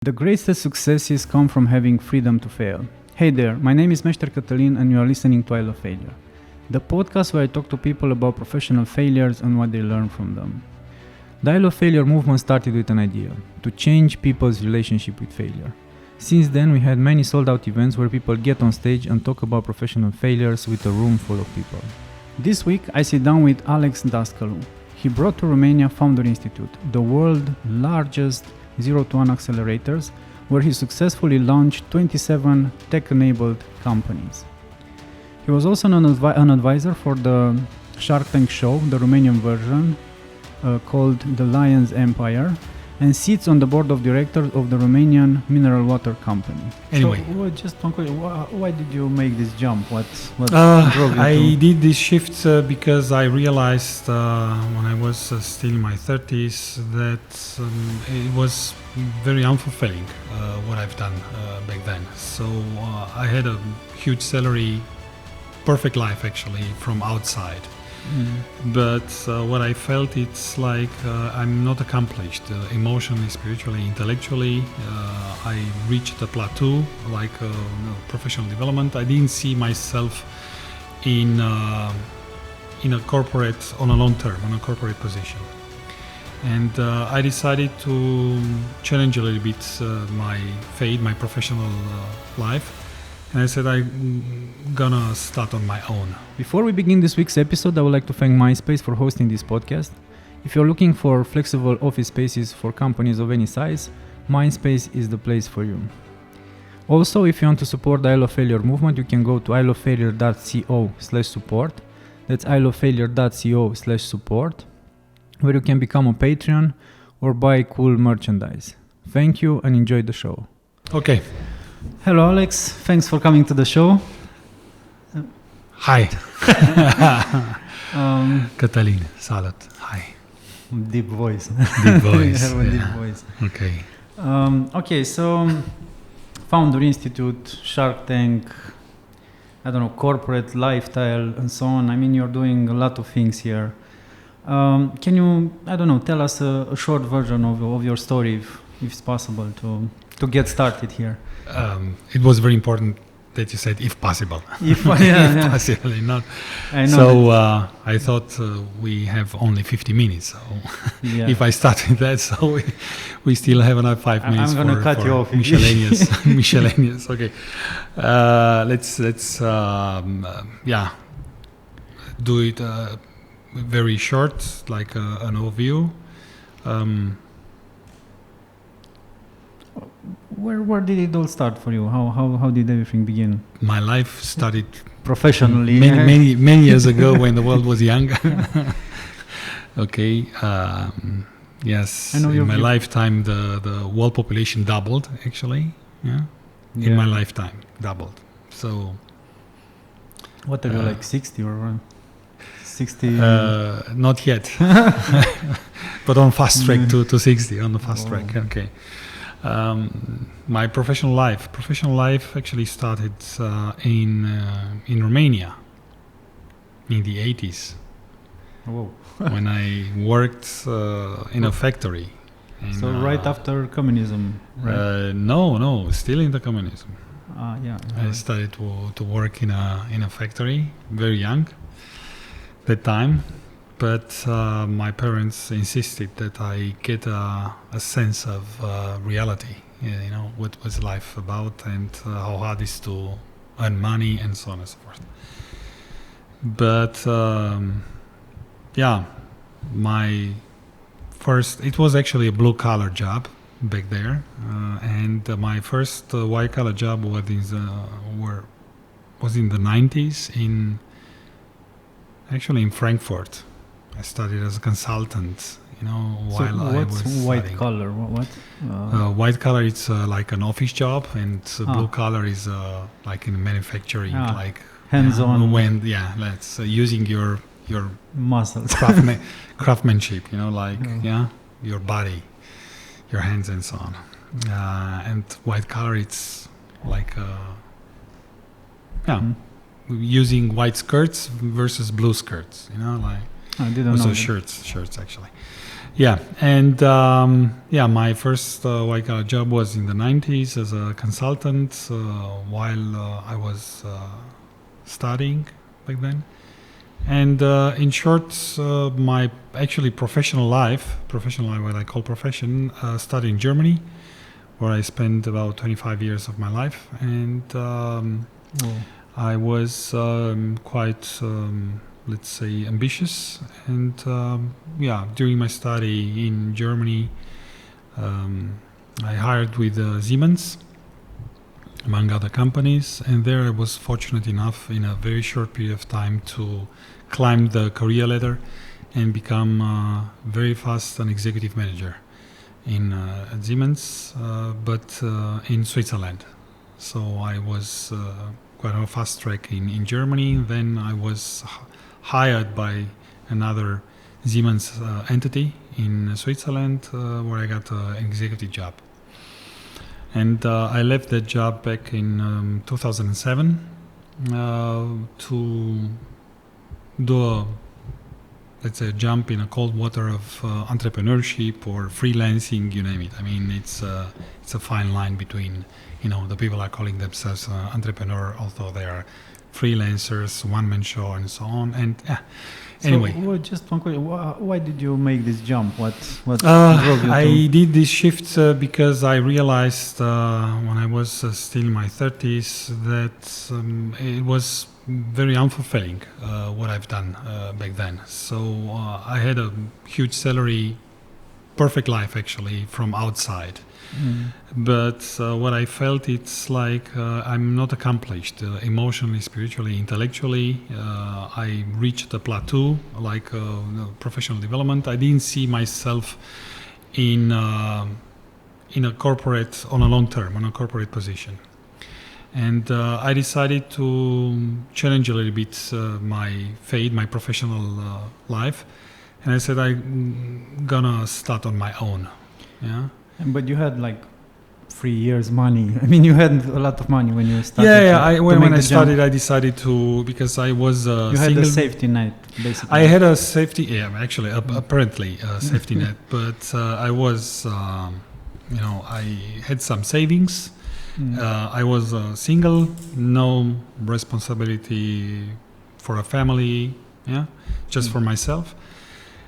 The greatest successes come from having freedom to fail. Hey there, my name is Meșter Cătălin and you are listening to I Love Failure, the podcast where I talk to people about professional failures and what they learn from them. The I Love Failure movement started with an idea, to change people's relationship with failure. Since then, we had many sold-out events where people get on stage and talk about professional failures with a room full of people. This week, I sit down with Alex Dascalu. He brought to Romania Founder Institute, the world's largest 0-to-1 accelerators, where he successfully launched 27 tech-enabled companies. He was also an advisor for the Shark Tank show, the Romanian version, called The Lion's Empire, and sits on the board of directors of the Romanian Mineral Waters Company. Anyway, so, just one question. Why did you make this jump? What drove you I did this shift because I realized when I was still in my 30s that it was very unfulfilling what I've done back then. So I had a huge salary, perfect life actually from outside. But what I felt, it's like I'm not accomplished emotionally, spiritually, intellectually. I reached a plateau, like professional development. I didn't see myself in a corporate, on a long term, on a corporate position. And I decided to challenge a little bit my fate, my professional life. And I said I'm gonna start on my own. Before we begin this week's episode, I would like to thank MindSpace for hosting this podcast. If you're looking for flexible office spaces for companies of any size, MindSpace is the place for you. Also, if you want to support the I Love Failure movement, you can go to ilovefailure.co/support. That's ilovefailure.co/support, where you can become a Patreon or buy cool merchandise. Thank you and enjoy the show. Okay. Hello, Alex. Thanks for coming to the show. Hi. Cătălin, salut. Hi. Deep voice. Deep voice. You have a deep voice. Okay. Okay, so Founder Institute, Shark Tank, I don't know, corporate lifestyle and so on. I mean, you're doing a lot of things here. Can you, I don't know, tell us a short version of your story, if it's possible, to get started here? It was very important that you said if possible. If possibly not. I know so I thought we have only 50 minutes. So if I start with that, so we still have another 5 minutes. I'm going to cut you off. Miscellaneous. Miscellaneous. Okay. Let's do it very short, like an overview. Where did it all start for you? How did everything begin? My life started professionally many years ago when the world was young. Okay. Yes. In my lifetime, the world population doubled. Actually, in my lifetime, doubled. So. What are you, like 60 or 60? Not yet, but on fast track to 60. On the fast track. Okay. My professional life actually started in Romania in the 80s. Whoa. When I worked in a factory. So right after communism, right? No, still in the communism. I Right. started to work in a factory very young that time. But my parents insisted that I get a sense of reality, what was life about and how hard it is to earn money and so on and so forth. But it was actually a blue-collar job back there. And my first white-collar job was in the 90s actually in Frankfurt. I studied as a consultant, while I was white studying. collar? What? White collar, it's like an office job, and blue collar is like in manufacturing, like hands-on. That's using your muscles, craftsmanship, your body, your hands, and so on. And white collar, it's like using white skirts versus blue skirts, I didn't know Also that. shirts actually. Yeah, and my first white collar job was in the 90s as a consultant while I was studying back then. And in short, my actually professional life, what I call profession, started in Germany, where I spent about 25 years of my life. And I was quite, let's say, ambitious. And during my study in Germany, I hired with Siemens, among other companies. And there I was fortunate enough in a very short period of time to climb the career ladder and become very fast an executive manager in at Siemens, but in Switzerland. So I was quite on a fast track in Germany. Then I was hired by another Siemens entity in Switzerland, where I got an executive job. And I left that job back in 2007 to do a jump in a cold water of entrepreneurship or freelancing, you name it. I mean, it's a fine line between, the people are calling themselves entrepreneur, although they are freelancers, one-man show, and so on. And anyway, so, just one question: why did you make this jump? What drove you I did this shift because I realized when I was still in my 30s that it was very unfulfilling what I've done back then. So I had a huge salary, perfect life actually from outside. But what I felt, it's like I'm not accomplished emotionally, spiritually, intellectually. I reached a plateau, like professional development. I didn't see myself in a corporate, on a long term, on a corporate position. And I decided to challenge a little bit my fate, my professional life. And I said, I'm gonna start on my own. Yeah. But you had like 3 years money. I mean, you had a lot of money when you started. When I started, I decided to, because I was you had a safety net, basically. I had a safety, actually, apparently a safety net. But I was, I had some savings. I was single, no responsibility for a family, just for myself.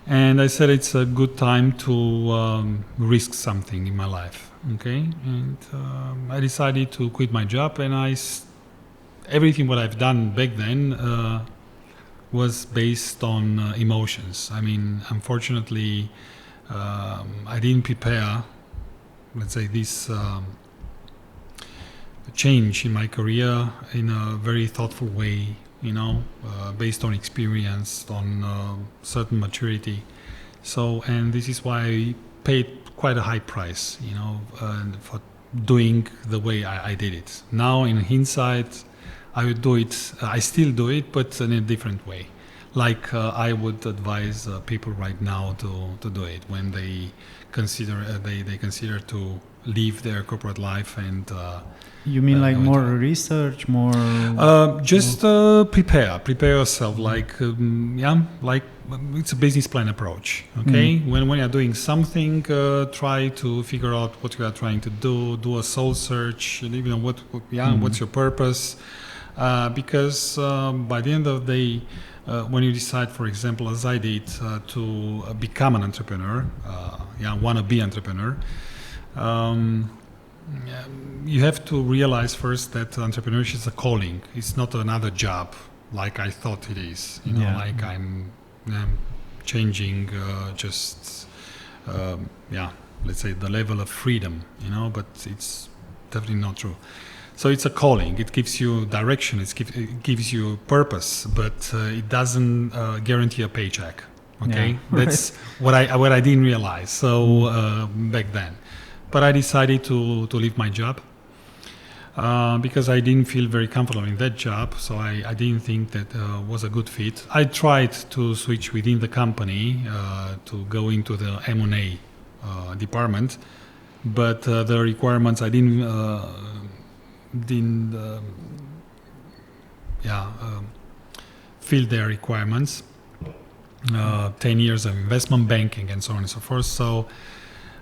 And I said it's a good time to risk something in my life, okay? And I decided to quit my job, and everything what I've done back then was based on emotions. I mean, unfortunately, I didn't prepare, let's say, this change in my career in a very thoughtful way, based on experience, on certain maturity. So, and this is why I paid quite a high price, for doing the way I did it. Now, in hindsight, I would do it, I still do it, but in a different way. Like I would advise people right now to do it when they consider they consider to leave their corporate life and. You mean like more research, more? Prepare yourself. Like it's a business plan approach. Okay, when you're doing something, try to figure out what you are trying to do. Do a soul search. What's your purpose? Because by the end of the day, when you decide, for example, as I did, to become an entrepreneur, wanna-be entrepreneur. You have to realize first that entrepreneurship is a calling. It's not another job like I thought it is. Like I'm changing let's say the level of freedom, but it's definitely not true. So it's a calling. It gives you direction. It gives you purpose, but it doesn't guarantee a paycheck. Okay, that's what I didn't realize. So back then. But I decided to leave my job because I didn't feel very comfortable in that job. So I didn't think that was a good fit. I tried to switch within the company to go into the M&A department, but the requirements I didn't fill their requirements. 10 years of investment banking and so on and so forth. So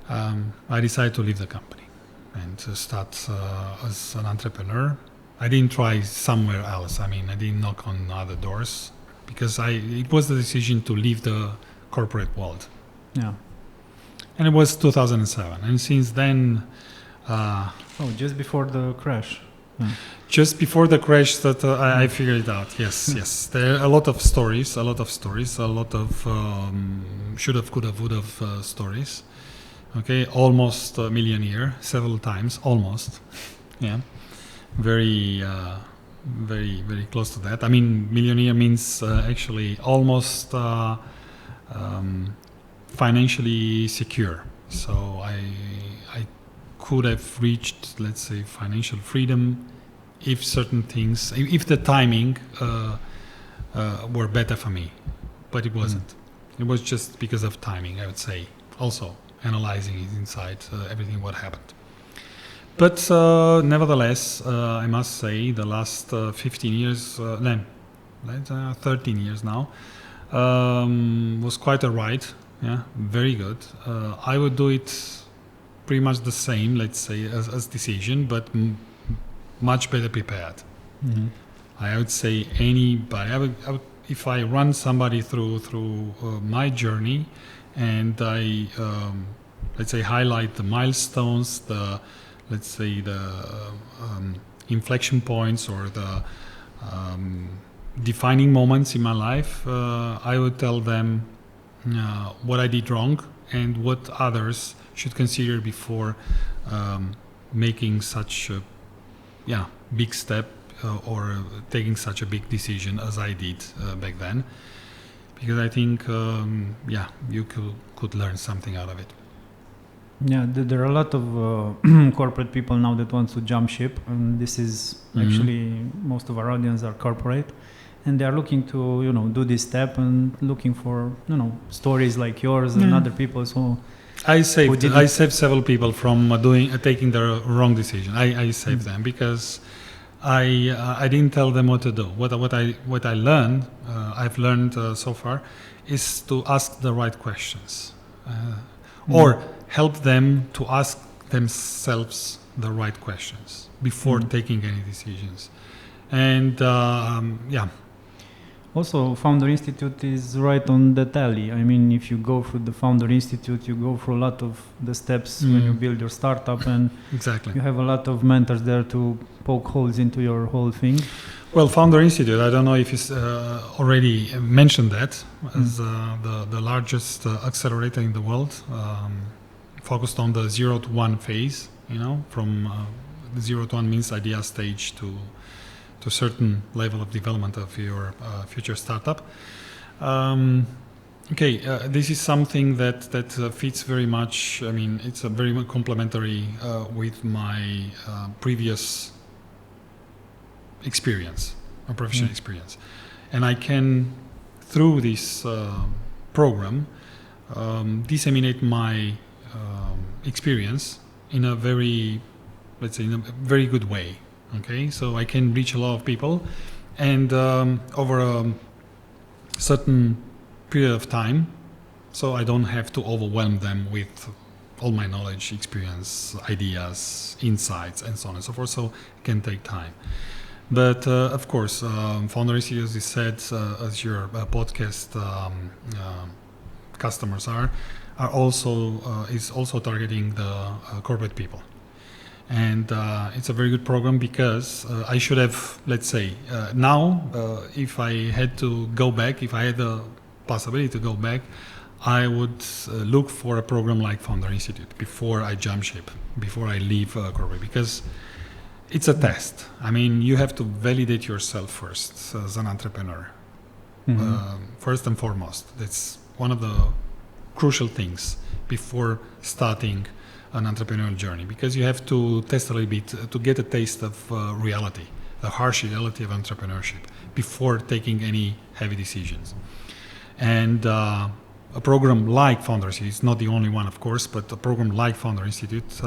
I decided to leave the company and to start as an entrepreneur. I didn't try somewhere else. I mean, I didn't knock on other doors because it was the decision to leave the corporate world. Yeah. And it was 2007. And since then... just before the crash. Yeah. Just before the crash that I figured it out. Yes, yes. There are a lot of stories, a lot of should have, could have, would have stories. Okay, almost a millionaire, several times, almost. Yeah, very, very close to that. I mean, millionaire means actually almost financially secure. So I could have reached, let's say, financial freedom if certain things, if the timing were better for me, but it wasn't. It was just because of timing, I would say. Also, analyzing it inside everything what happened. But nevertheless, I must say, the last 15 years, 13 years now, was quite a ride. Yeah, very good. I would do it pretty much the same, let's say, as decision, but much better prepared. Mm-hmm. I would say anybody. I would, if I run somebody through my journey, and I let's say highlight the milestones, the inflection points or the defining moments in my life, I would tell them what I did wrong and what others should consider before making such a big step or taking such a big decision as I did back then, because I think you could learn something out of it. Yeah, there are a lot of corporate people now that want to jump ship, and this is actually most of our audience are corporate, and they are looking to do this step and looking for stories like yours and other people. So I saved several people from taking the wrong decision. I saved them because I didn't tell them what to do. What I learned, I've learned so far, is to ask the right questions, or help them to ask themselves the right questions before taking any decisions. And Also, Founder Institute is right on that alley. I mean, if you go through the Founder Institute, you go through a lot of the steps when you build your startup, and exactly, you have a lot of mentors there to poke holes into your whole thing. Well, Founder Institute, I don't know if you already mentioned that, as the largest accelerator in the world, focused on the 0 to 1 phase, from 0 to 1 means idea stage to a certain level of development of your future startup. This is something that fits very much. I mean, it's a very complementary with my previous experience, or professional experience, and I can, through this program, disseminate my experience in a very, let's say, in a very good way. Okay, so I can reach a lot of people, and over a certain period of time, so I don't have to overwhelm them with all my knowledge, experience, ideas, insights, and so on and so forth. So it can take time. But of course, Founder Institute, as you said, as your podcast customers are also is also targeting the corporate people. And it's a very good program because I should have, let's say, now, if I had to go back, if I had the possibility to go back, I would look for a program like Founder Institute before I jump ship, before I leave corporate, because it's a test. I mean, you have to validate yourself first as an entrepreneur. First and foremost, that's one of the crucial things before starting an entrepreneurial journey, because you have to test a little bit to get a taste of reality, the harsh reality of entrepreneurship, before taking any heavy decisions. And a program like Founder Institute, it's not the only one, of course, but a program like Founder Institute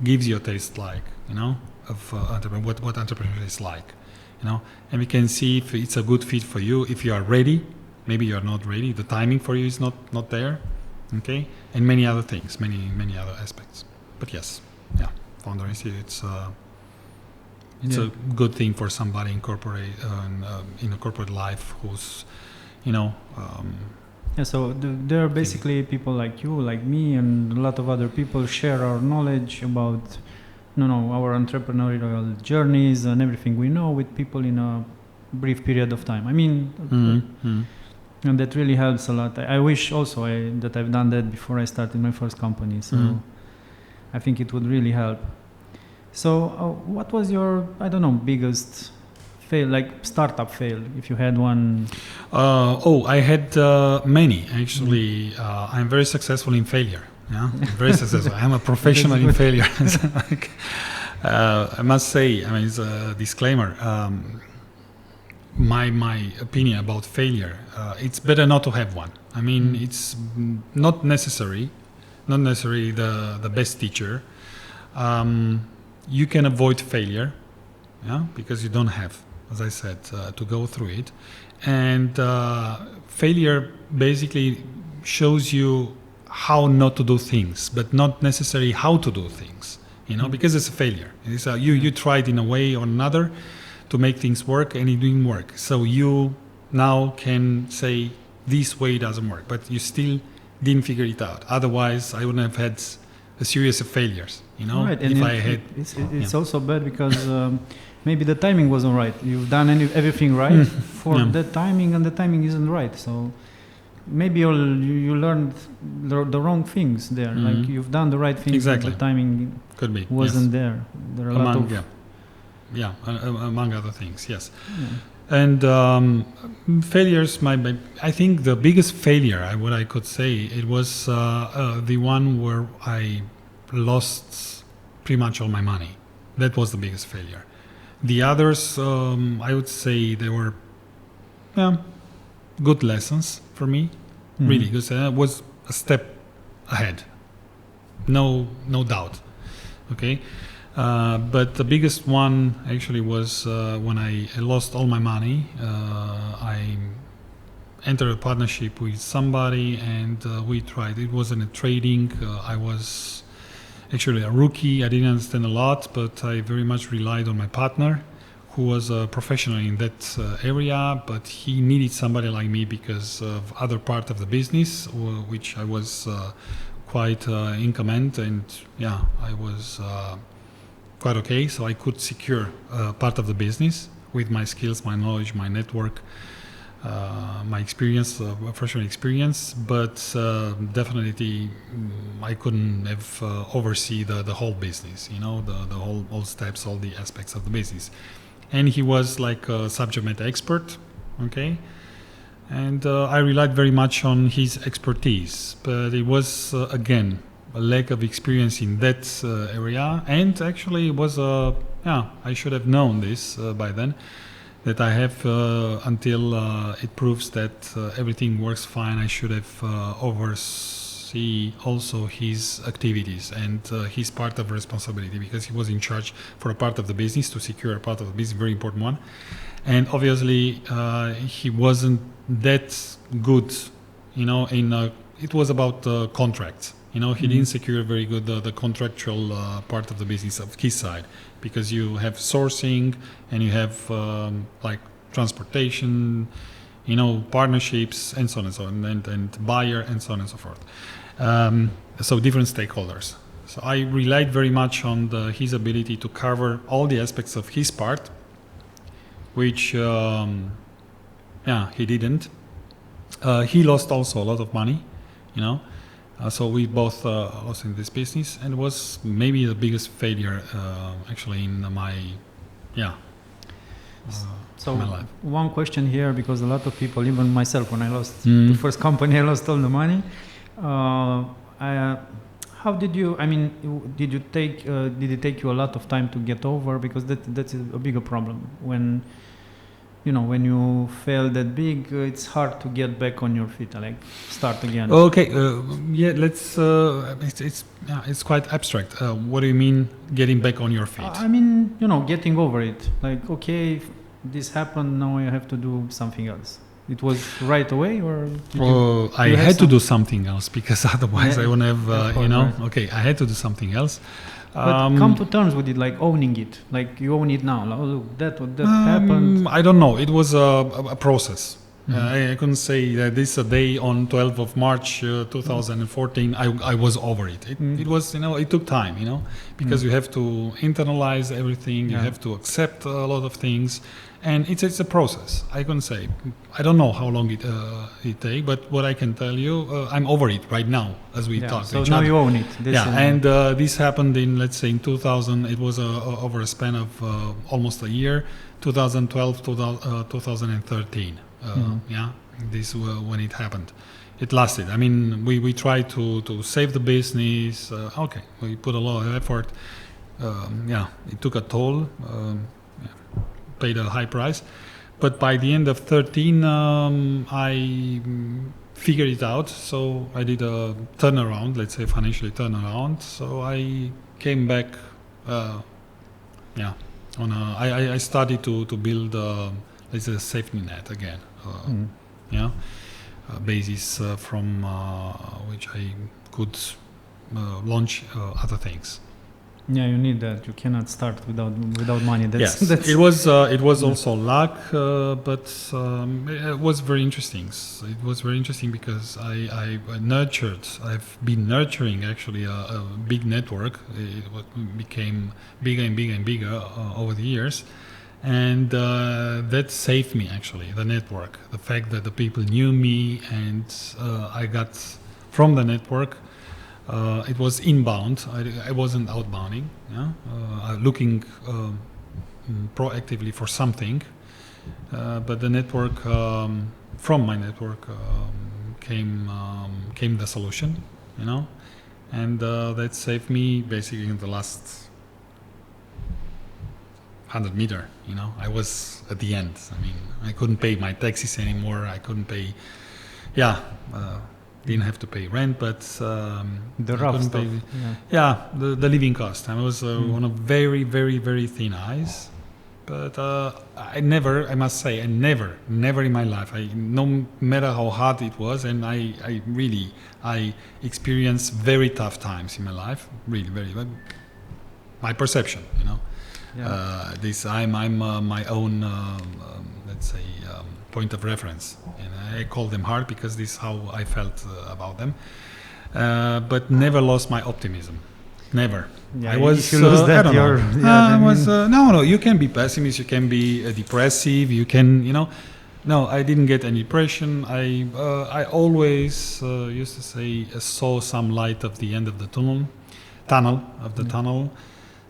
gives you a taste, like, of what entrepreneurship is like, and we can see if it's a good fit for you, if you are ready Maybe you're not ready. The timing for you is not there. Okay, and many other things, many other aspects. But yes, Founder Institute. It's a good thing for somebody in a corporate life who's, So there are basically people like you, like me, and a lot of other people share our knowledge about, our entrepreneurial journeys and everything we know with people in a brief period of time. I mean, and that really helps a lot. I wish also that I've done that before I started my first company. So I think it would really help. So what was your, biggest fail, like startup fail, if you had one? I had many, actually. I'm very successful in failure. Yeah, very successful. I'm a professional in failure. I must say, it's a disclaimer. My opinion about failure, it's better not to have one. It's not necessary the best teacher. You can avoid failure, because you don't have, as I said, to go through it. And failure basically shows you how not to do things, but not necessarily how to do things, because it's a failure. It's you tried in a way or another to make things work, and it didn't work. So you now can say this way doesn't work, but you still didn't figure it out. Otherwise, I wouldn't have had a series of failures. Right. It's also bad because maybe the timing wasn't right. You've done everything right for that timing, and the timing isn't right. So maybe you learned the wrong things there. Like you've done the right things, exactly. But the timing could be wasn't there. There are a lot of among other things. Yes. And failures. I think the biggest failure, what I could say, it was the one where I lost pretty much all my money. That was the biggest failure. The others, I would say, they were good lessons for me. Really good. It was a step ahead. No doubt. Okay. But the biggest one actually was when I lost all my money. I entered a partnership with somebody, and we tried. It wasn't a trading. I was actually a rookie. I didn't understand a lot, but I very much relied on my partner, who was a professional in that area, but he needed somebody like me because of other part of the business, which I was quite in command, and I was quite okay, so I could secure part of the business with my skills, my knowledge, my network, my experience, professional experience, but definitely I couldn't have oversee the whole business, the all steps, all the aspects of the business. And he was like a subject matter expert, okay? And I relied very much on his expertise, but it was, again, a lack of experience in that area. And actually it was, I should have known this by then, that I have until it proves that everything works fine. I should have oversee also his activities and his part of responsibility, because he was in charge for a part of the business, to secure a part of the business, very important one. And obviously he wasn't that good, it was about contracts. He didn't secure very good the contractual part of the business of his side, because you have sourcing and you have like transportation, partnerships and so on and so on, and buyer and so on and so forth. So different stakeholders. So I relied very much on his ability to cover all the aspects of his part, which he didn't. He lost also a lot of money, so we both lost in this business, and it was maybe the biggest failure actually in my my life. One question here, because a lot of people, even myself, when I lost the first company, I lost all the money. How did you? Did it take you a lot of time to get over? Because that's a bigger problem when. When you fail that big, it's hard to get back on your feet, like start again. Okay, let's. It's quite abstract. What do you mean, getting back on your feet? Getting over it. Like, okay, this happened. Now I have to do something else. It was right away, or I had to do something else because otherwise I wouldn't have, right. Okay, I had to do something else. But come to terms with it, like owning it, like you own it now. Like, oh, look, that happened. I don't know. It was a process. I couldn't say that this day on 12th of March 2014 I was over it. It was, it took time, because you have to internalize everything, you have to accept a lot of things, and it's a process. I couldn't say. I don't know how long it take, but what I can tell you, I'm over it right now as we talk. So now you own it. And this happened in, let's say, in 2000. It was over a span of almost a year, 2012 to 2013. This when it happened. It lasted. I mean, we tried to save the business. We put a lot of effort. It took a toll. Paid a high price, but by the end of 13, I figured it out. So I did a turnaround, let's say financially turnaround. So I came back. I started to build, let's say, a safety net again. Basis from which I could launch other things. Yeah, you need that. You cannot start without money. Yes, it was also luck, but it was very interesting. It was very interesting because I've been nurturing actually a big network. It became bigger and bigger and bigger over the years. And that saved me, actually, the network. The fact that the people knew me, and I got from the network. It was inbound. I wasn't outbounding. Looking proactively for something, but the network, from my network, came the solution. And that saved me basically in the last 100 meter. I was at the end. I mean, I couldn't pay my taxes anymore. I couldn't pay. Didn't have to pay rent, but the rough stuff. The living cost. I was on a very, very, very thin ice. But I never in my life, no matter how hard it was, and I experienced very tough times in my life, really, very. My perception, I'm my own, let's say, point of reference, and I call them hard because this is how I felt about them, but never lost my optimism. Never. I was. If you lose that, no. You can be pessimist. You can be depressive. You can, No, I didn't get any depression. I always used to say saw some light at the end of the tunnel.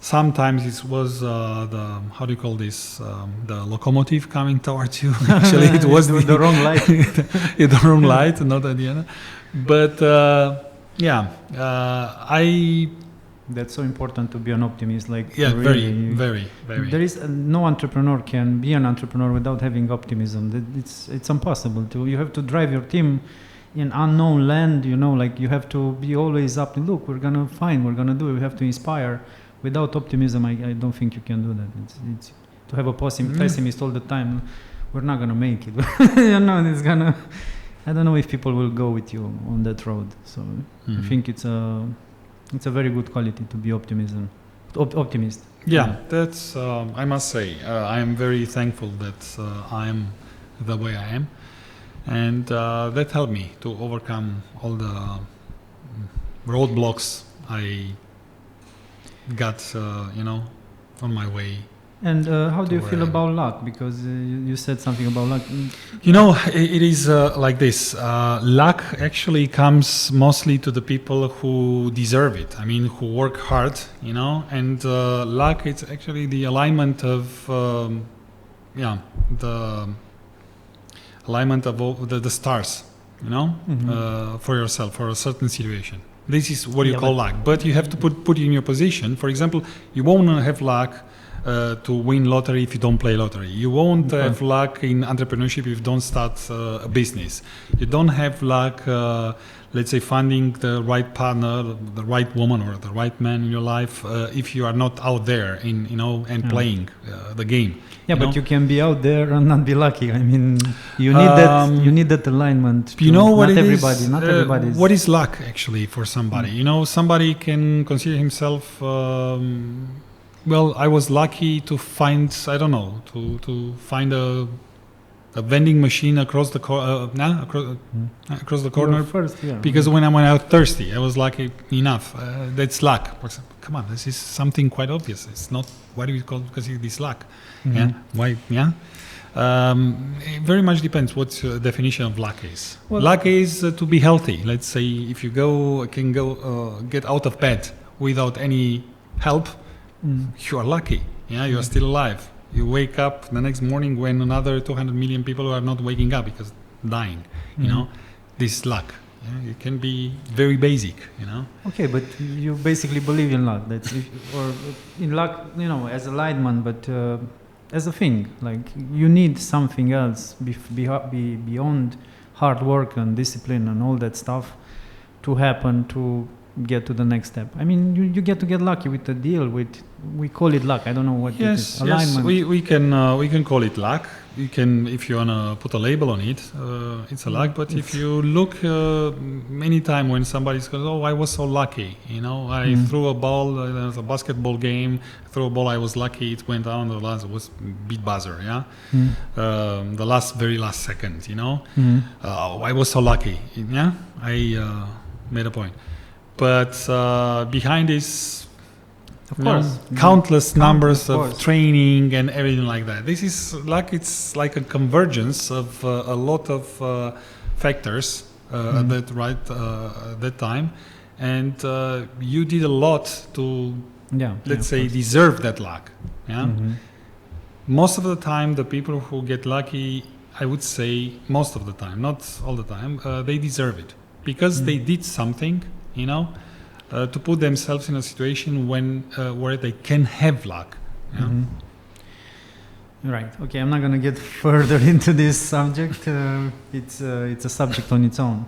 Sometimes it was how do you call this? The locomotive coming towards you. Actually, it was the wrong light. The wrong light, not at the end. But That's so important to be an optimist. Very, very, very. There is no entrepreneur can be an entrepreneur without having optimism. It's impossible to. You have to drive your team in unknown land. You have to be always up. Look, we're gonna do it. We have to inspire. Without optimism, I don't think you can do that. It's to have a pessimist all the time. We're not gonna make it. It's gonna. I don't know if people will go with you on that road. So I think it's a very good quality to be optimist. Yeah, that's. I must say, I am very thankful that I am the way I am, and that helped me to overcome all the roadblocks I got, on my way. And how do you feel about luck? Because you said something about luck. It is like this. Luck actually comes mostly to the people who deserve it. I mean, who work hard, and luck, it's actually the alignment of, the alignment of the stars, for yourself, for a certain situation. This is what you call luck. But you have to put it in your position. For example, you won't have luck to win lottery if you don't play lottery. You won't have luck in entrepreneurship if you don't start a business. You don't have luck, let's say, finding the right partner, the right woman or the right man in your life if you are not out there and playing the game. Yeah, but you can be out there and not be lucky. I mean, you need that. You need that alignment. You know what not it everybody, is? Not everybody. What is luck actually for somebody? Somebody can consider himself. Well, I was lucky to find. I don't know to find a vending machine across the across the corner first, because when I went out thirsty, I was lucky enough. That's luck. Come on, this is something quite obvious. It's not. Why do we call it? Because it is luck. Yeah. Why? Yeah. It very much depends what definition of luck is. Well, luck is to be healthy. Let's say if you can get out of bed without any help, you are lucky. Yeah, you are still alive. You wake up the next morning when another 200 million people are not waking up because dying. This is luck. Yeah, it can be very basic. Okay, but you basically believe in luck. Or in luck, as a lineman, but as a thing. Like you need something else beyond hard work and discipline and all that stuff to happen to get to the next step. I mean, you get lucky with the deal. We call it luck. I don't know what it is. Alignment. Yes, we can call it luck. You can, if you wanna put a label on it, it's a luck. But if you look many time when somebody goes, "Oh, I was so lucky," I threw a ball. There was a basketball game. Threw a ball. I was lucky. It went down. The last was beat buzzer. Yeah, the very last second. I was so lucky. Yeah, I made a point. But behind this, of course, countless numbers of training and everything like that. This is it's like a convergence of a lot of factors at that time, and you did a lot to, let's say, deserve that luck. Yeah. Most of the time, the people who get lucky, I would say, most of the time, not all the time, they deserve it because they did something. To put themselves in a situation where they can have luck. Yeah? Right. Okay. I'm not going to get further into this subject. It's a subject on its own.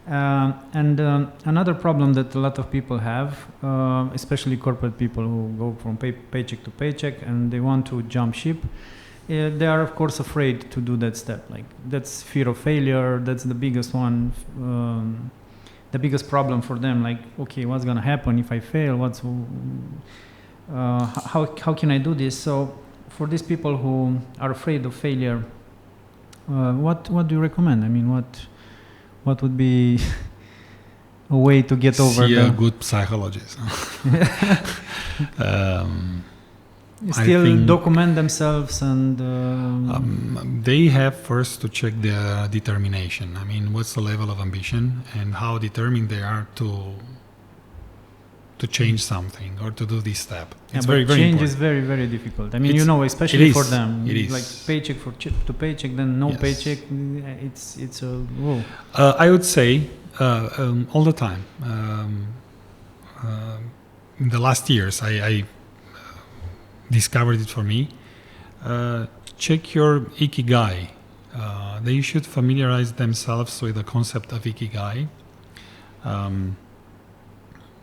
And another problem that a lot of people have, especially corporate people who go from paycheck to paycheck and they want to jump ship, they are of course afraid to do that step. Like that's fear of failure. That's the biggest one. The biggest problem for them, like, okay, what's gonna happen if I fail? How can I do this? So, for these people who are afraid of failure, what do you recommend? I mean, what would be a way to get over? See a good psychologist. Still document themselves and they have first to check their determination. I mean, what's the level of ambition and how determined they are to change something or to do this step. It's very, very change important. Is very, very difficult. I mean, especially for them. It is. Like paycheck to paycheck, then no paycheck. It's a whoa. I would say all the time. In the last years, I discovered it for me. Check your Ikigai. They should familiarize themselves with the concept of Ikigai.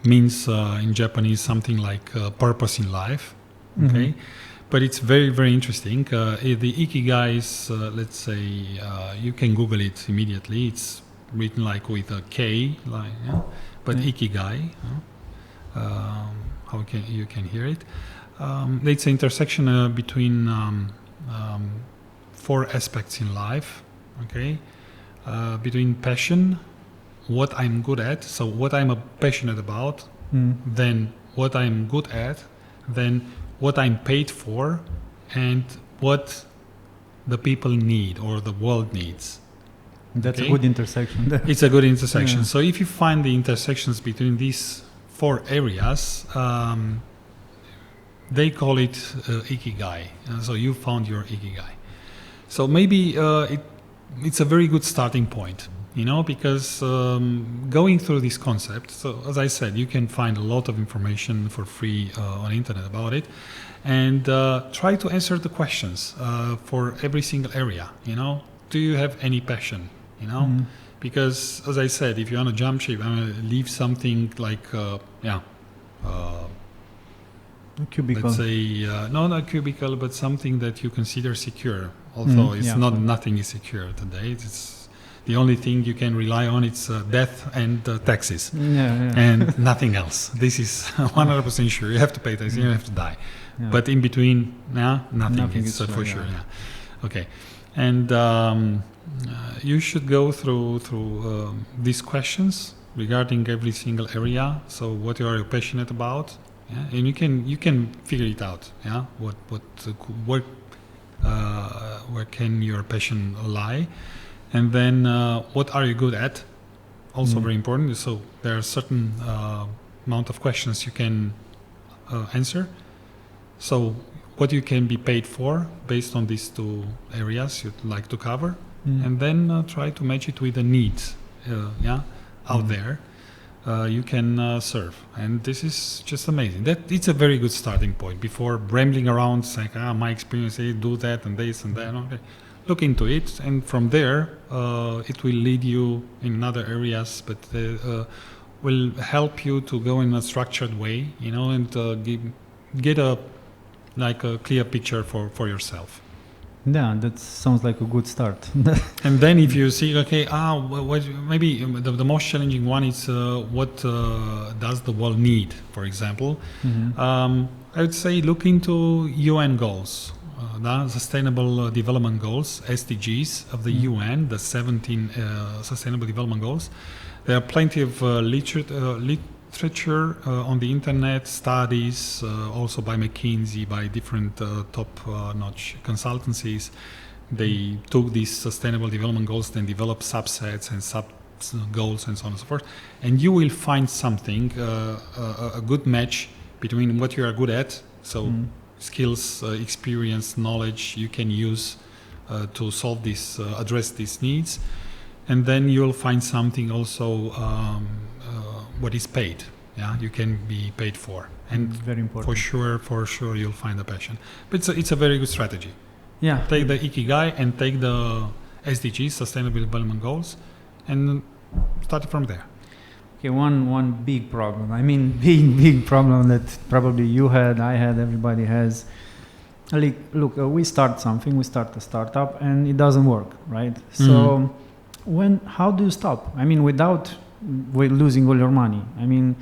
Means in Japanese something like purpose in life. Okay, but it's very, very interesting. The Ikigai is, let's say, you can Google it immediately. It's written like with a K, but Ikigai. How you can hear it? It's an intersection between 4 aspects in life, okay? Between passion, what I'm good at, so what I'm passionate about, then what I'm good at, then what I'm paid for, and what the people need or the world needs. That's a good intersection. It's a good intersection. So if you find the intersections between these 4 areas, they call it Ikigai. So you found your Ikigai. So maybe it's a very good starting point, because going through this concept, so as I said, you can find a lot of information for free on internet about it, and try to answer the questions for every single area. Do you have any passion? Because as I said, if you want to jump ship, I want to leave something like A cubicle. let's say not a cubicle, but something that you consider secure. Although nothing is secure today. It's the only thing you can rely on. It's death and taxes, and nothing else. This is 100% sure. You have to pay taxes. You have to die. Yeah. But in between, nothing is for sure. Okay, and you should go through these questions regarding every single area. So what you are passionate about, and you can figure it out. Where can your passion lie, and then what are you good at? Also very important. So there are certain amount of questions you can answer. So what you can be paid for based on these two areas you'd like to cover, and then try to match it with the needs out there you can serve. And this is just amazing. That it's a very good starting point before rambling around saying, my experience is do that and this and that. Okay. Look into it, and from there it will lead you in other areas, but will help you to go in a structured way, and get a clear picture for yourself. Yeah, that sounds like a good start. And then if you see, maybe the most challenging one is what does the world need, for example. I would say look into UN goals, the Sustainable Development Goals, SDGs of the UN, the 17 Sustainable Development Goals. There are plenty of literature on the internet, studies also by McKinsey, by different top-notch consultancies. They took these sustainable development goals, then developed subsets and sub-goals and so on and so forth. And you will find something, a good match between what you are good at, so skills, experience, knowledge you can use to solve this, address these needs. And then you'll find something also what is paid, you can be paid for, and very important. For sure you'll find a passion. But it's a very good strategy. Take the Ikigai and take the SDGs, Sustainable Development Goals, and start from there. Okay, one big problem. I mean, big problem that probably you had, I had, everybody has. Look, we start something, we start a startup, and it doesn't work, right? So how do you stop? I mean, without losing all your money. I mean,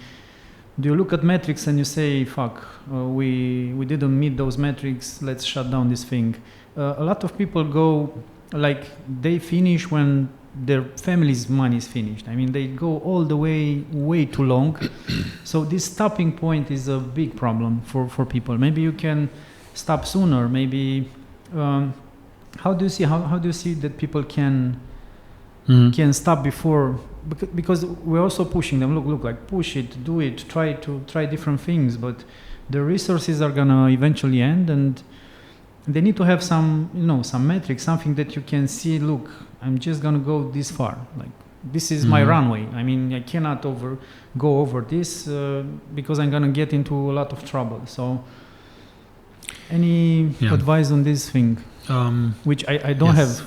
do you look at metrics and you say, fuck, we didn't meet those metrics, let's shut down this thing? A lot of people go, they finish when their family's money is finished. I mean, they go all the way too long. So this stopping point is a big problem for people. Maybe you can stop sooner. Maybe, how do you see that people can stop before? Because we're also pushing them. Look, push it, do it, try different things. But the resources are gonna eventually end, and they need to have some metrics, something that you can see. Look, I'm just gonna go this far. This is my runway. I mean, I cannot go over this because I'm gonna get into a lot of trouble. So, any advice on this thing? Which I don't have.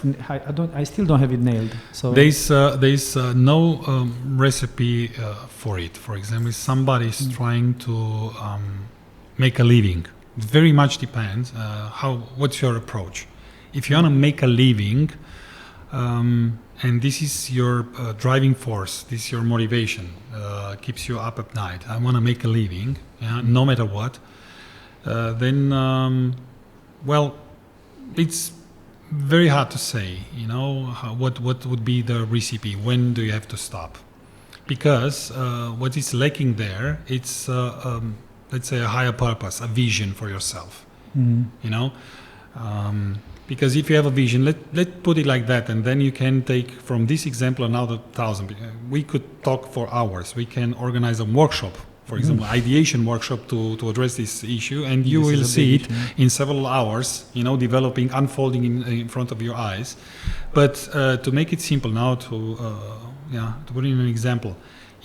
I still don't have it nailed. So there's no recipe for it. For example, if somebody is trying to make a living, it very much depends. What's your approach? If you want to make a living, and this is your driving force, this is your motivation, keeps you up at night. I want to make a living, no matter what. Then, it's very hard to say, what would be the recipe. When do you have to stop? Because what is lacking there, it's let's say a higher purpose, a vision for yourself. Because if you have a vision, let's put it like that, and then you can take from this example another 1,000. We could talk for hours. We can organize a workshop for example, ideation workshop to address this issue, and you will see it in several hours, developing, unfolding in front of your eyes. But to make it simple now, to put in an example,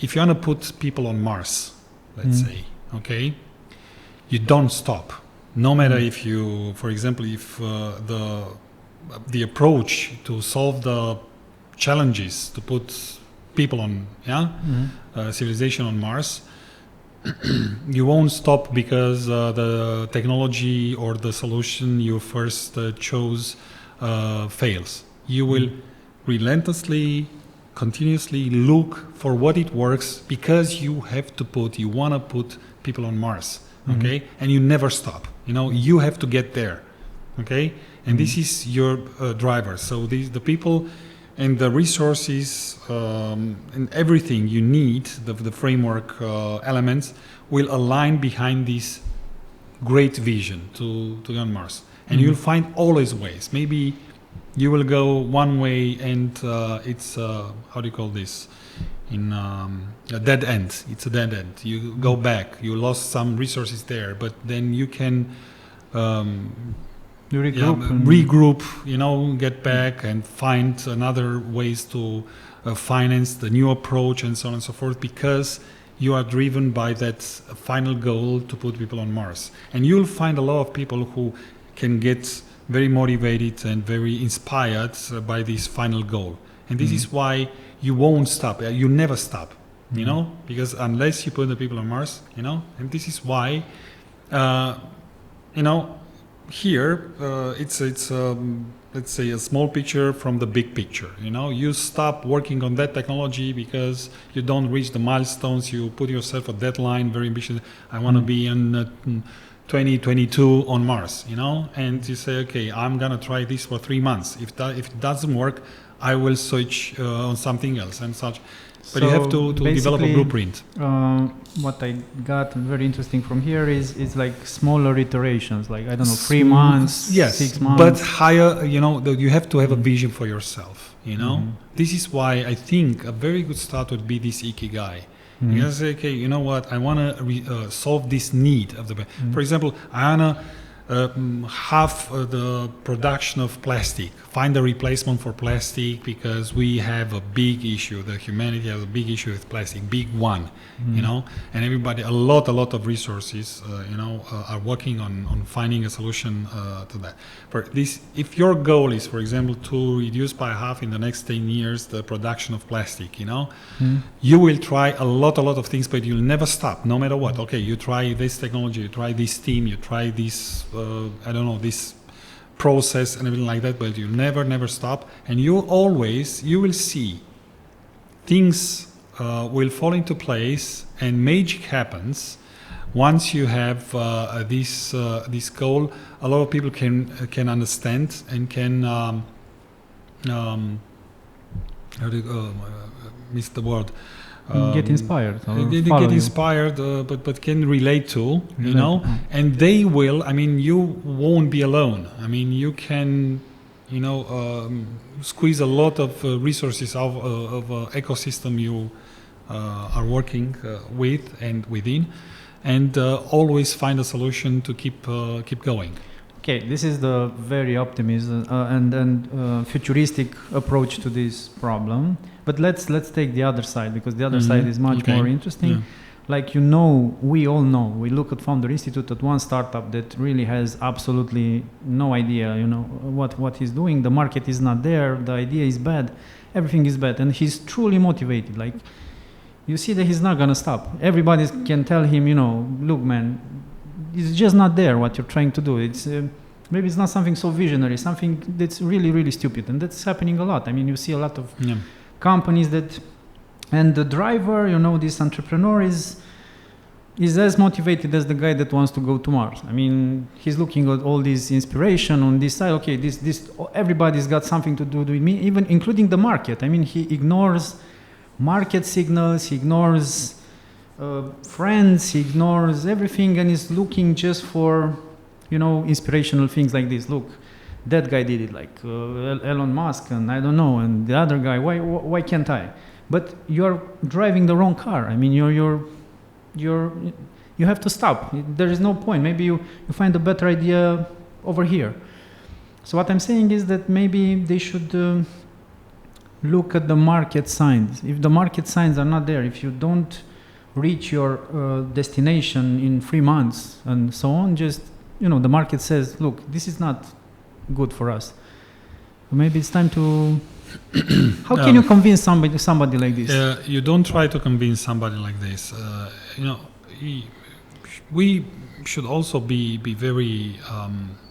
if you want to put people on Mars, let's say, okay, you don't stop. No matter if you, for example, if the approach to solve the challenges to put people on, civilization on Mars, you won't stop because the technology or the solution you first chose fails. You will relentlessly, continuously look for what it works because you want to put people on Mars, okay? And you never stop. You have to get there, okay? And this is your driver. So the people and the resources and everything you need, the framework elements, will align behind this great vision to go on Mars. And you'll find always ways. Maybe you will go one way and it's, how do you call this? A dead end. It's a dead end. You go back. You lost some resources there, but then you can regroup, get back and find another ways to finance the new approach and so on and so forth, because you are driven by that final goal to put people on Mars. And you'll find a lot of people who can get very motivated and very inspired by this final goal. And this is why you won't stop. You never stop, because unless you put the people on Mars, and this is why, here it's let's say a small picture from the big picture. You stop working on that technology because you don't reach the milestones. You put yourself a deadline, very ambitious. I want to be in 2022 on Mars, and you say, okay, I'm gonna try this for 3 months. If it doesn't work, I will switch on something else and such. But you have to develop a blueprint. What I got very interesting from here is like smaller iterations, like, I don't know, 3 months, yes, 6 months. But higher, you have to have a vision for yourself, This is why I think a very good start would be this Ikigai. You can say, okay, you know what, I want to solve this need of the... For example, I want to half the production of plastic, find a replacement for plastic, because we have a big issue. The humanity has a big issue with plastic, big one, and everybody, a lot of resources, are working on finding a solution to that. For this, if your goal is, for example, to reduce by half in the next 10 years the production of plastic, you will try a lot of things, but you'll never stop, no matter what. Okay, you try this technology, you try this steam, you try this this process and everything like that, but you never stop, and you will see things will fall into place and magic happens once you have this goal. A lot of people can understand and can miss the word. Get inspired. Get inspired, but can relate to, and they will. You won't be alone. You can, squeeze a lot of resources out of ecosystem you are working with and within, and always find a solution to keep going. Okay, this is the very optimistic and futuristic approach to this problem. But let's take the other side, because the other side is much more interesting. Yeah. Like, we all know, we look at Founder Institute at one startup that really has absolutely no idea, what he's doing. The market is not there. The idea is bad. Everything is bad. And he's truly motivated. Like, you see that he's not going to stop. Everybody can tell him, look, man, it's just not there what you're trying to do. It's maybe it's not something so visionary, something that's really, really stupid. And that's happening a lot. You see a lot of companies that, and the driver, this entrepreneur is as motivated as the guy that wants to go to Mars. He's looking at all this inspiration on this side. Okay, this everybody's got something to do with me, even including the market. He ignores market signals, he ignores friends, he ignores everything, and is looking just for, inspirational things like this. Look, that guy did it, like Elon Musk, and I don't know, and the other guy. Why can't I? But you're driving the wrong car. You're you have to stop. There is no point. Maybe you find a better idea over here. So what I'm saying is that maybe they should look at the market signs. If the market signs are not there, if you don't reach your destination in 3 months and so on, just, the market says, look, this is not good for us. Maybe it's time to... How can you convince somebody like this? You don't try to convince somebody like this. We should also be very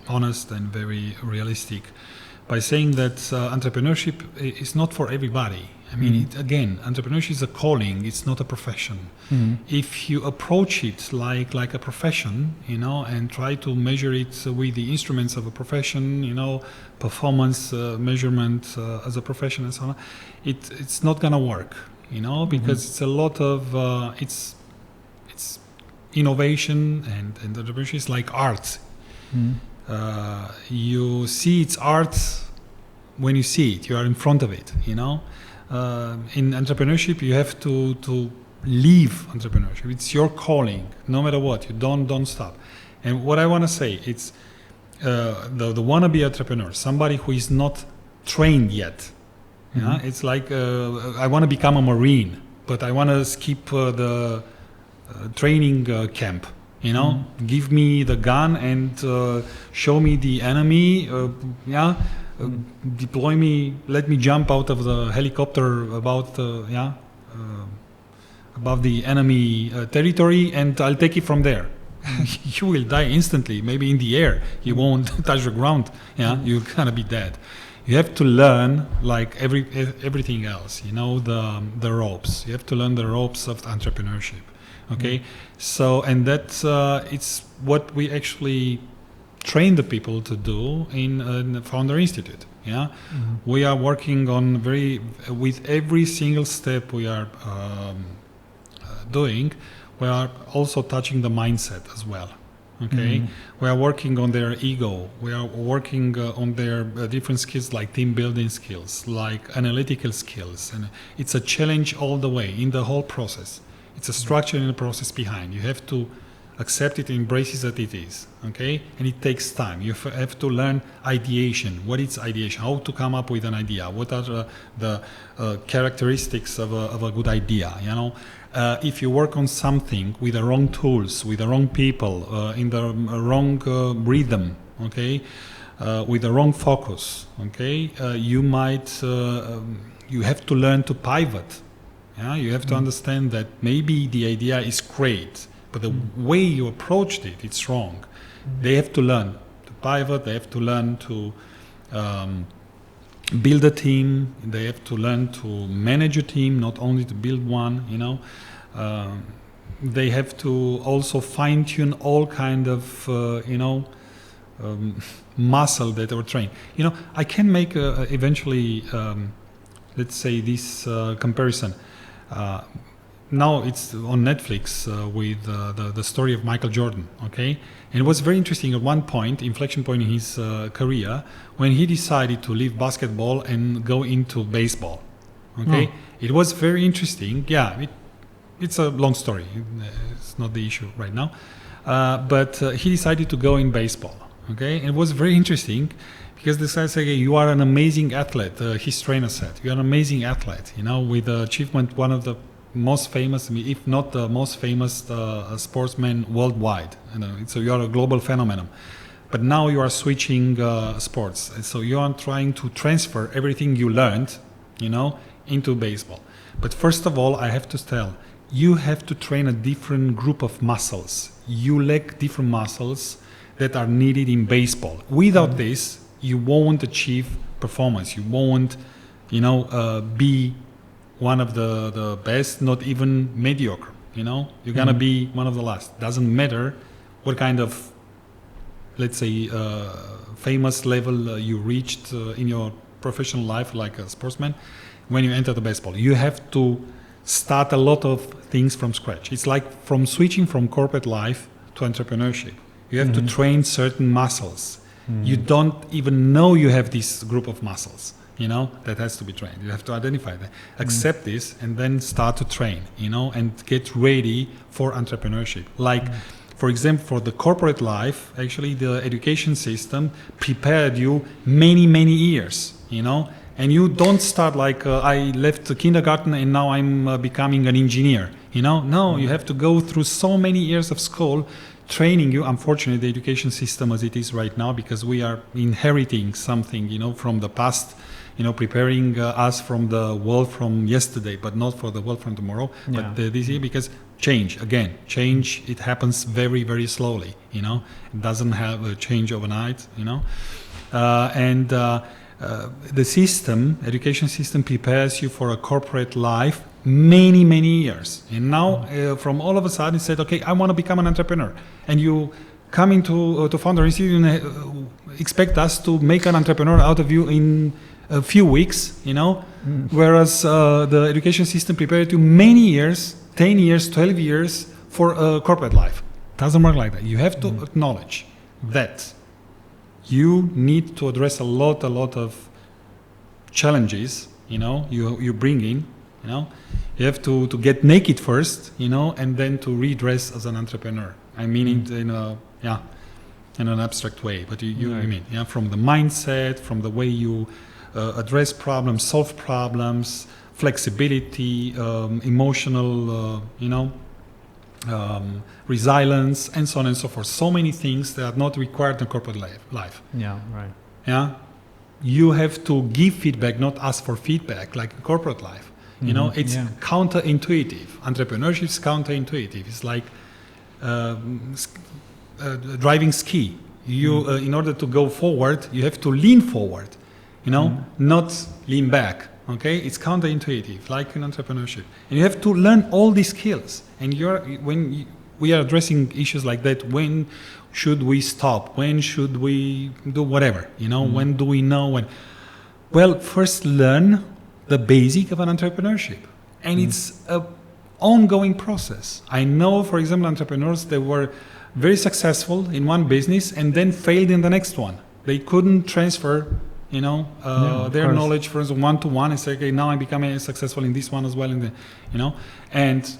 honest and very realistic by saying that entrepreneurship is not for everybody. I mean, entrepreneurship is a calling, it's not a profession. Mm-hmm. If you approach it like a profession, and try to measure it with the instruments of a profession, performance measurement as a profession and so on, it's not gonna work, because it's a lot of it's innovation, and entrepreneurship is like art. You see it's art when you see it, you are in front of it, in entrepreneurship you have to live entrepreneurship. It's your calling, no matter what. You don't stop. And what I want to say, it's the wannabe entrepreneur, somebody who is not trained yet. It's like I want to become a Marine, but I want to skip the training camp. Give me the gun and show me the enemy. Deploy me. Let me jump out of the helicopter above the enemy territory, and I'll take it from there. You will die instantly. Maybe in the air, you won't touch the ground. You're gonna be dead. You have to learn, like everything else. The ropes. You have to learn the ropes of entrepreneurship. Okay, so and that's it's what we actually train the people to do in the Founder Institute. We are working on with every single step we are doing. We are also touching the mindset as well. Okay, we are working on their ego. We are working on their different skills, like team building skills, like analytical skills, and it's a challenge all the way in the whole process. It's a structure in the process behind. You have to accept it, embrace it that it is, okay? And it takes time. You have to learn ideation. What is ideation? How to come up with an idea? What are the characteristics of a good idea? If you work on something with the wrong tools, with the wrong people, in the wrong rhythm, okay, with the wrong focus, okay, you might. You have to learn to pivot. You have to understand that maybe the idea is great, but the way you approached it, it's wrong. They have to learn to pivot. They have to learn to build a team. They have to learn to manage a team, not only to build one. They have to also fine-tune all kind of muscle that they were trained. I can make eventually, let's say, this comparison. Now it's on Netflix with the story of Michael Jordan, okay? And it was very interesting at one point, inflection point in his career, when he decided to leave basketball and go into baseball, okay? It was very interesting. It's a long story. It's not the issue right now. But he decided to go in baseball, okay? And it was very interesting because the guy said, you are an amazing athlete, his trainer said. You're an amazing athlete, with achievement, one of the most famous, if not the most famous sportsman worldwide. So you are a global phenomenon. But now you are switching sports. And so you are trying to transfer everything you learned, into baseball. But first of all, I have to tell, you have to train a different group of muscles. You lack different muscles that are needed in baseball. Without this, you won't achieve performance. You won't, be one of the best, not even mediocre. You're gonna be one of the last. Doesn't matter what kind of, let's say, famous level you reached in your professional life, like a sportsman. When you enter the baseball, you have to start a lot of things from scratch. It's like from switching from corporate life to entrepreneurship. You have to train certain muscles. You don't even know you have this group of muscles. that has to be trained. You have to identify that, accept this, and then start to train, and get ready for entrepreneurship. Like, for example, for the corporate life, actually the education system prepared you many, many years, and you don't start like I left the kindergarten and now I'm becoming an engineer, No, you have to go through so many years of school training you. Unfortunately, the education system as it is right now, because we are inheriting something, from the past, preparing us from the world from yesterday, but not for the world from tomorrow. Yeah. But this year, because change, it happens very, very slowly, It doesn't have a change overnight, the education system prepares you for a corporate life many, many years. And now, from all of a sudden, it said, okay, I want to become an entrepreneur. And you come into to Founder Institute and expect us to make an entrepreneur out of you in a few weeks, whereas the education system prepared you many years, 10 years, 12 years for a corporate life. Doesn't work like that. You have to acknowledge that you need to address a lot of challenges, you bring in, You have to get naked first, and then to redress as an entrepreneur. I mean it in an abstract way, but you mean, from the mindset, from the way you address problems, solve problems, flexibility, emotional, resilience, and so on and so forth. So many things that are not required in corporate life. Yeah, right. Yeah, you have to give feedback, not ask for feedback, like in corporate life. It's counterintuitive. Entrepreneurship is counterintuitive. It's like driving ski. You, in order to go forward, you have to lean forward. Not lean back. Okay, it's counterintuitive, like in entrepreneurship, and you have to learn all these skills. And when we are addressing issues like that, when should we stop? When should we do whatever? When do we know when? Well, first learn the basic of an entrepreneurship, and it's an ongoing process. I know, for example, entrepreneurs that were very successful in one business and then failed in the next one. They couldn't transfer their knowledge from one-to-one and say, okay, now I'm becoming successful in this one as well, and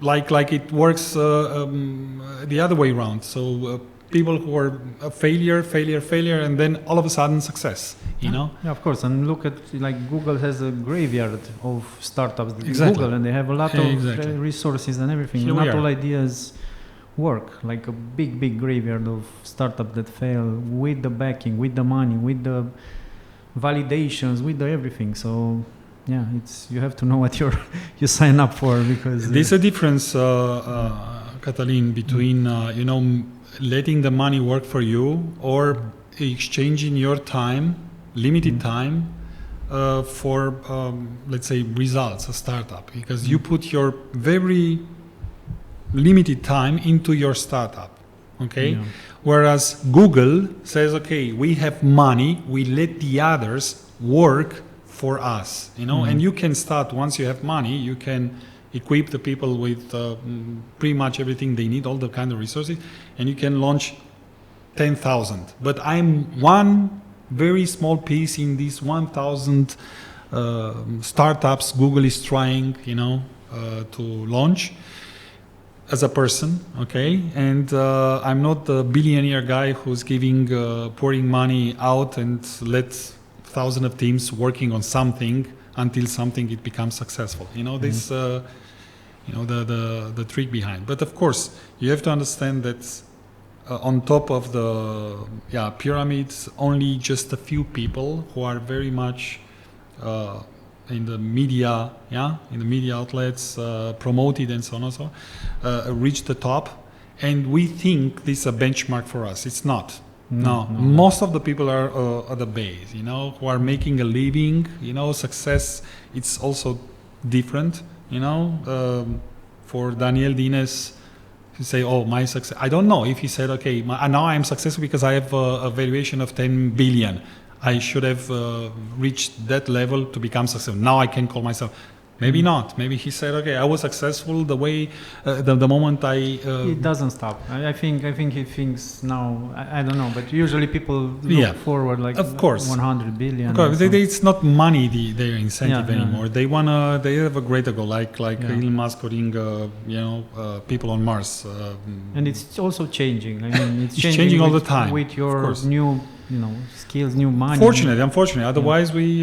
like it works the other way around. So people who are a failure, and then all of a sudden success, Yeah, of course. And look at, like, Google has a graveyard of startups. Exactly. Google, and they have a lot of resources and everything. Here Not all ideas work. Like a big graveyard of startups that fail with the backing, with the money, with the validations, with the everything. So yeah, you have to know what you sign up for, because there's a difference, Catalin, between letting the money work for you or exchanging your time, limited time, for let's say results, a startup, because you put your very limited time into your startup. Okay. Whereas Google says, okay, we have money, we let the others work for us, and you can start. Once you have money, you can equip the people with pretty much everything they need, all the kind of resources, and you can launch 10,000. But I'm one very small piece in these 1,000 startups Google is trying, to launch as a person, okay? And I'm not the billionaire guy who's pouring money out and let thousands of teams working on something until it becomes successful. This, the trick behind. But of course, you have to understand that on top of the pyramids, only just a few people who are very much in the media, outlets, promoted and so on and so on, reach the top. And we think this is a benchmark for us. It's not. No. Most of the people are at the base, who are making a living, success. It's also different, for Daniel Dines to say, oh, my success. I don't know if he said, okay, now I'm successful because I have a valuation of 10 billion. I should have reached that level to become successful. Now I can call myself. Maybe not. Maybe he said, okay, I was successful the way, the moment I... it doesn't stop. I think he thinks now, I don't know, but usually people look forward like of course. 100 billion. Of course, it's not money their incentive anymore. They have a greater goal, like Elon Musk putting, people on Mars. And it's also changing. I mean, it's changing all the time. With your new skills, new money. Unfortunately. Otherwise, we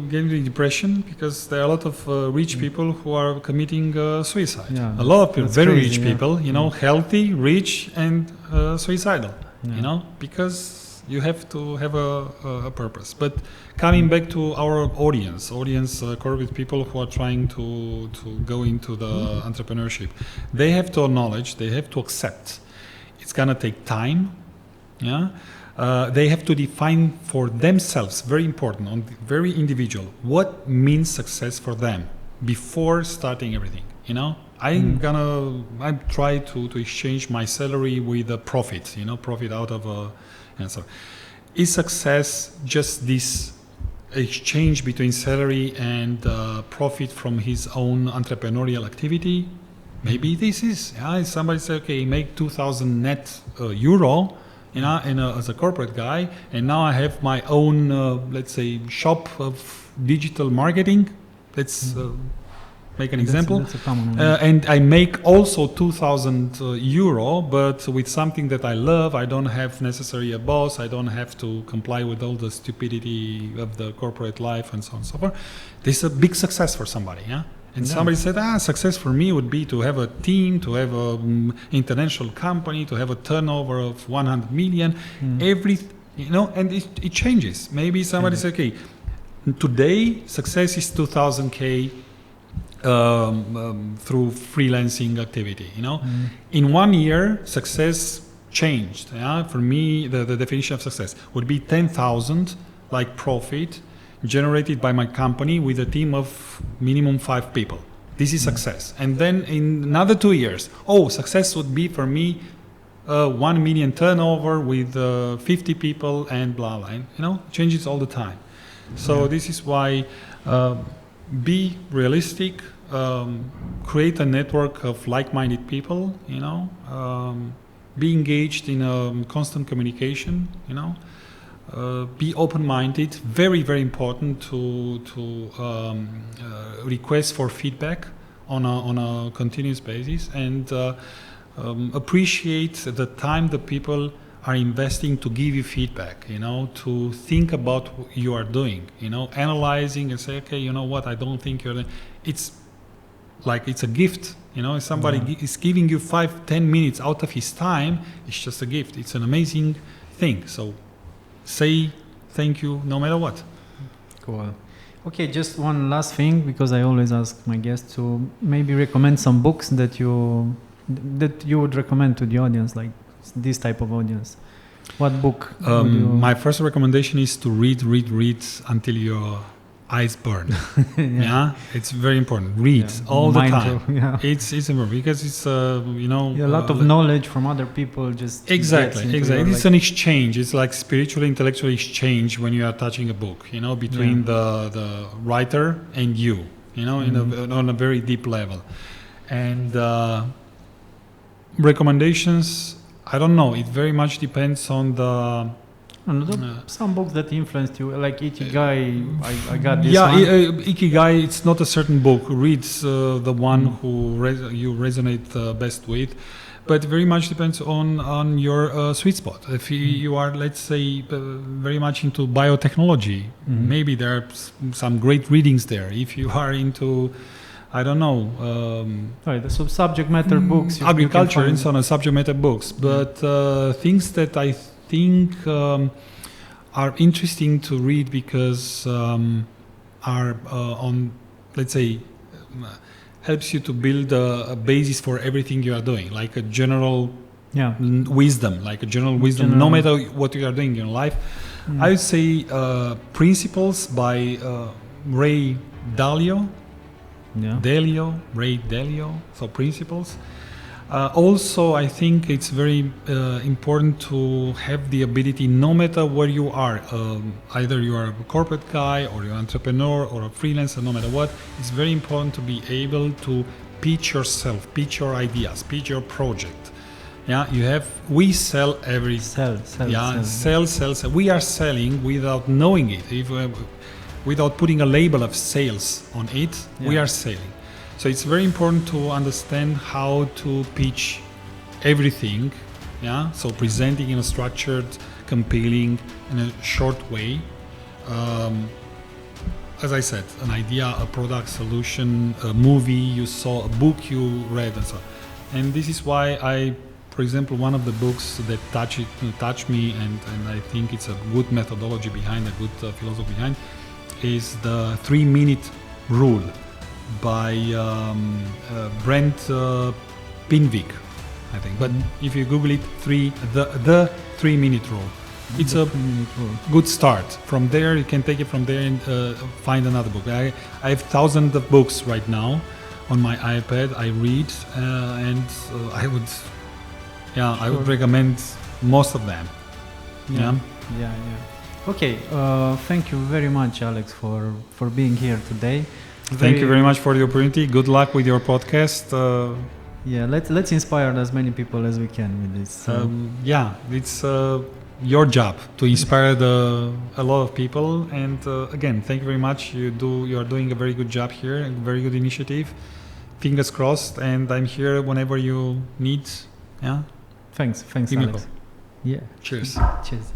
get into depression because there are a lot of rich people who are committing suicide. Yeah, a lot of people, very rich people, healthy, rich, and suicidal. Because you have to have a purpose. But coming back to our audience, corporate people who are trying to go into the entrepreneurship, they have to acknowledge, they have to accept. It's gonna take time. Yeah. They have to define for themselves, very important, very individual, what means success for them before starting everything. I try to exchange my salary with a profit, profit out of a answer. Is success just this exchange between salary and profit from his own entrepreneurial activity? Maybe this is. Somebody say, okay, make 2,000 net euro. As a corporate guy, and now I have my own, let's say, shop of digital marketing. Let's make an example. That's a common one. And I make also 2,000 euro, but with something that I love. I don't have necessarily a boss. I don't have to comply with all the stupidity of the corporate life and so on and so forth. This is a big success for somebody, And somebody said, success for me would be to have a team, to have an international company, to have a turnover of 100 million, and it changes. Maybe somebody said, okay, today success is 2,000K through freelancing activity, In 1 year, success changed. For me, the definition of success would be 10,000 like profit generated by my company with a team of minimum 5 people. This is success. And then in another 2 years, success would be for me 1 million turnover with 50 people and blah blah. Changes all the time. So this is why be realistic, create a network of like-minded people. Be engaged in constant communication. Be open-minded. Very, very important to request for feedback on a continuous basis, and appreciate the time the people are investing to give you feedback. To think about what you are doing. Analyzing and say, okay, what? I don't think you're. It's like it's a gift. If somebody is giving you 5-10 minutes out of his time, it's just a gift. It's an amazing thing. So. Say thank you no matter what. Cool. Okay, just one last thing, because I always ask my guests to maybe recommend some books that you would recommend to the audience, like this type of audience. What book? My first recommendation is to read until your eyes burn. It's very important. Read all the time. It's important because it's a lot of knowledge from other people. Just exactly. It's an exchange. It's like spiritual, intellectual exchange when you are touching a book. Between the writer and you. On a very deep level. And recommendations. I don't know. It very much depends on the. Some books that influenced you, like Ikigai, I got this one. Ikigai, it's not a certain book. Read the one who you resonate best with. But very much depends on your sweet spot. If you are, let's say, very much into biotechnology, maybe there are some great readings there. If you are into, I don't know... so subject matter books. Agriculture and so on, subject matter books. But things that I think are interesting to read because are on, let's say, helps you to build a basis for everything you are doing, like a general wisdom, no matter what you are doing in your life. I would say Principles by Ray Dalio. Ray Dalio. So Principles. Also, I think it's very important to have the ability, no matter where you are, either you are a corporate guy or you're an entrepreneur or a freelancer, no matter what, it's very important to be able to pitch yourself, pitch your ideas, pitch your project. Yeah, we sell everything. Sell. We are selling without knowing it. Without putting a label of sales on it, we are selling. So it's very important to understand how to pitch everything. Yeah. So presenting in a structured, compelling, in a short way. As I said, an idea, a product, solution, a movie you saw, a book you read, and so on. And this is why for example, one of the books that touched me, and I think it's a good methodology behind, a good philosophy behind, is the 3-minute rule by Brent Pinvik, I think. But if you Google it, the 3-minute rule, it's a good start. From there, you can take it from there and find another book. I have thousands of books right now on my iPad. I read, and I would recommend most of them. Yeah. Okay, thank you very much, Alex, for being here today. Thank you very much for the opportunity. Good luck with your podcast. Let's inspire as many people as we can with this. It's your job to inspire a lot of people. And again, thank you very much. You are doing a very good job here, a very good initiative. Fingers crossed, and I'm here whenever you need. Yeah. Thanks, Give Alex. Yeah. Cheers. Cheers.